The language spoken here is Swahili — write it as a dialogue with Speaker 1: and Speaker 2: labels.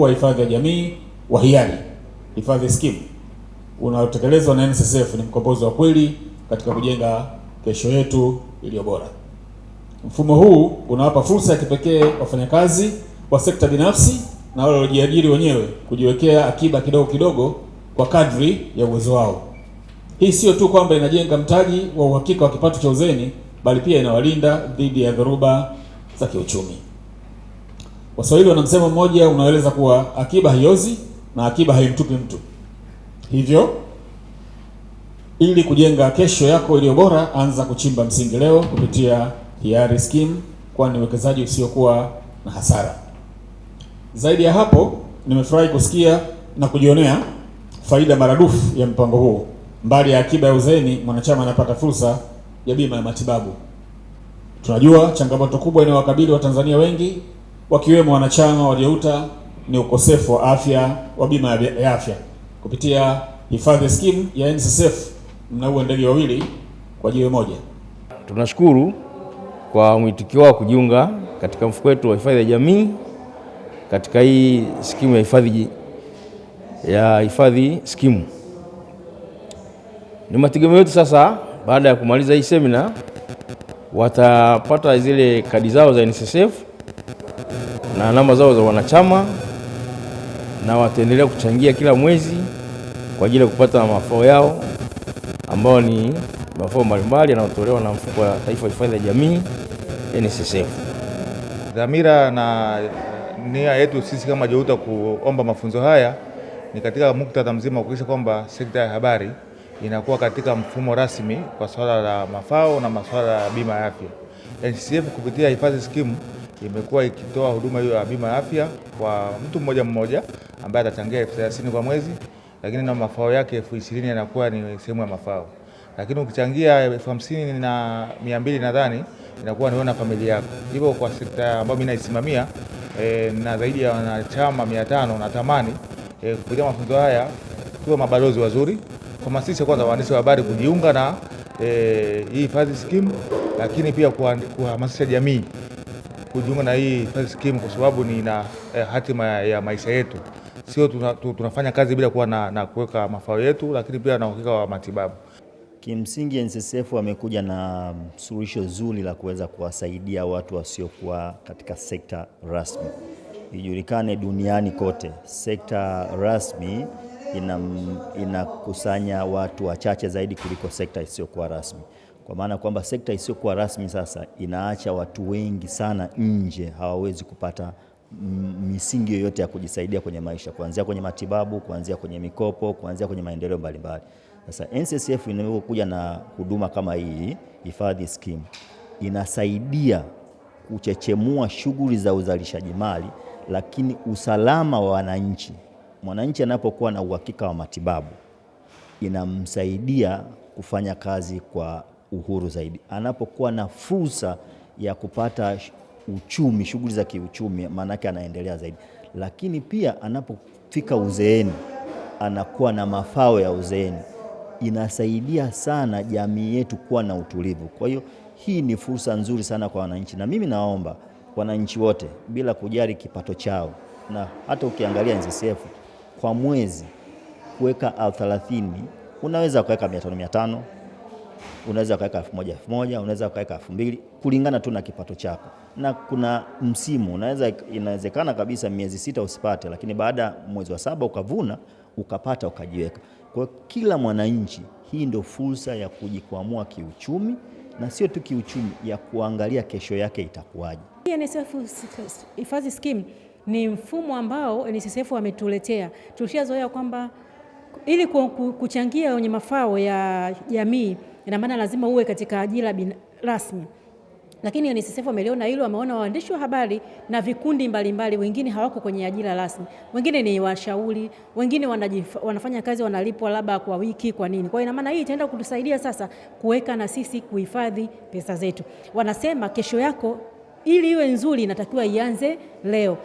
Speaker 1: wa hifadhi ya jamii wa hiari, hifadhi scheme unaotekelezwa na NSSF ni mkombozi wa kweli katika kujenga kesho yetu iliyo bora. Mfumo huu unawapa fursa ya kipekee wafanyakazi wa sekta binafsi na wale waliojiajiri wenyewe kujiwekea akiba kidogo kidogo kwa kadri ya uwezo wao. Hii sio tu kwamba inajenga mtaji wa uhakika wa kipato cha uzeeni, bali pia inawalinda dhidi ya dhoruba za kiuchumi. Waswahili wana msemo mmoja unaeleza kuwa akiba haiozi na akiba haimtupi mtu. Hivyo, ili kujenga kesho yako iliyo bora, anza kuchimba msingi leo kupitia hiari scheme, kwani uwekezaji usiokuwa na hasara. Zaidi ya hapo, nimefurahi kusikia na kujionea faida maradufu ya mpango huu. Mbali ya akiba ya uzeeni, mwanachama anapata fursa ya bima ya matibabu. Tunajua changamoto kubwa inayowakabili Watanzania wengi wakiwemo wanachama waliouta ni ukosefu wa bima ya afya. Kupitia hifadhi scheme ya NSSF mnaua ndege wawili kwa jiwe moja.
Speaker 2: Tunashukuru kwa mwitikio wa kujiunga katika mfuko wetu wa hifadhi ya jamii katika hii skimu ya hifadhi scheme. Ni mategemeo yetu sasa, baada ya kumaliza hii semina, watapata zile kadi zao za NSSF na namba zao za wanachama, na wataendelea kuchangia kila mwezi kwa ajili ya kupata mafao yao ambao ni mafao mbalimbali yanayotolewa na mfuko wa taifa wa hifadhi ya jamii NSSF.
Speaker 3: Dhamira na nia yetu sisi kama JOUTA kuomba mafunzo haya ni katika muktadha mzima kuhakikisha kwamba sekta ya habari inakuwa katika mfumo rasmi kwa swala la mafao na masuala ya bima ya afya. NSSF kupitia hifadhi scheme imekuwa ikitoa huduma hiyo ya bima ya afya kwa mtu mmoja mmoja ambaye atachangia 30,000 kwa mwezi, lakini na mafao yake 20,000 yanakuwa ni sehemu ya mafao. Lakini ukichangia 50,000 na 200 nadhani inakuwa ni na familia yako. Hivyo kwa sekta ambayo mimi naisimamia na zaidi ya wanachama 500, natamani kupitia mafunzo haya tuwe mabalozi wazuri kuhamasisha kwanza waandishi wa habari kujiunga na hii hifadhi scheme, lakini pia kuhamasisha jamii kujiunga na hii hifadhi scheme kwa sababu ni na hatima ya maisha yetu. Sio tunafanya kazi bila kuwa na kuweka mafao yetu, lakini pia na uhakika wa matibabu.
Speaker 4: Kimsingi NSSF wamekuja na suluhisho zuri la kuweza kuwasaidia watu wasiokuwa katika sekta rasmi. Ijulikane duniani kote, sekta rasmi inakusanya watu wachache zaidi kuliko sekta isiyokuwa rasmi. Kwa maana kwamba sekta isiyokuwa rasmi sasa inaacha watu wengi sana nje, hawawezi kupata misingi yoyote ya kujisaidia kwenye maisha, kuanzia kwenye matibabu, kuanzia kwenye mikopo, kuanzia kwenye maendeleo mbalimbali. Sasa NSSF inapokuja na huduma kama hii hifadhi scheme inasaidia kuchechemua shughuli za uzalishaji mali, lakini usalama wa wananchi. Mwananchi anapokuwa na uhakika wa matibabu inamsaidia kufanya kazi kwa uhuru zaidi. Anapokuwa na fursa ya kupata uchumi, shughuli za kiuchumi, maana yake anaendelea zaidi. Lakini pia anapofika uzeeni anakuwa na mafao ya uzeeni. Inasaidia sana jamii yetu kuwa na utulivu. Kwa hiyo hii ni fursa nzuri sana kwa wananchi, na mimi naomba wananchi wote bila kujali kipato chao, na hata ukiangalia NSSF kwa mwezi kuweka 30,000, unaweza kuweka 500, unaweza kuweka 1,000, unaweza kuweka 2,000 kulingana tu na kipato chako. Na kuna msimu, inawezekana kabisa miezi 6 usipate, lakini baada mwezi wa 7 ukavuna, ukapata, ukajiweka. Kwa kila mwananchi, hii ndio fursa ya kujikwamua kiuchumi, na sio tu kiuchumi, ya kuangalia kesho yake itakuwaje.
Speaker 5: NSSF hifadhi scheme ni mfumo ambao NSSF wametuletea. Tulishazoea kwamba ili kuchangia kwenye mafao ya jamii, ina maana lazima uwe katika ajira rasmi. Lakini NSSF wameliona hilo, wameona waandishi wa habari na vikundi mbalimbali, wengine hawako kwenye ajira rasmi, wengine ni washauri, wengine wanafanya kazi wanalipwa labda kwa wiki, kwa nini. Kwa ina maana hii itaenda kutusaidia sasa kuweka na sisi kuhifadhi pesa zetu. Wanasema kesho yako ili iwe nzuri inatakiwa ianze leo.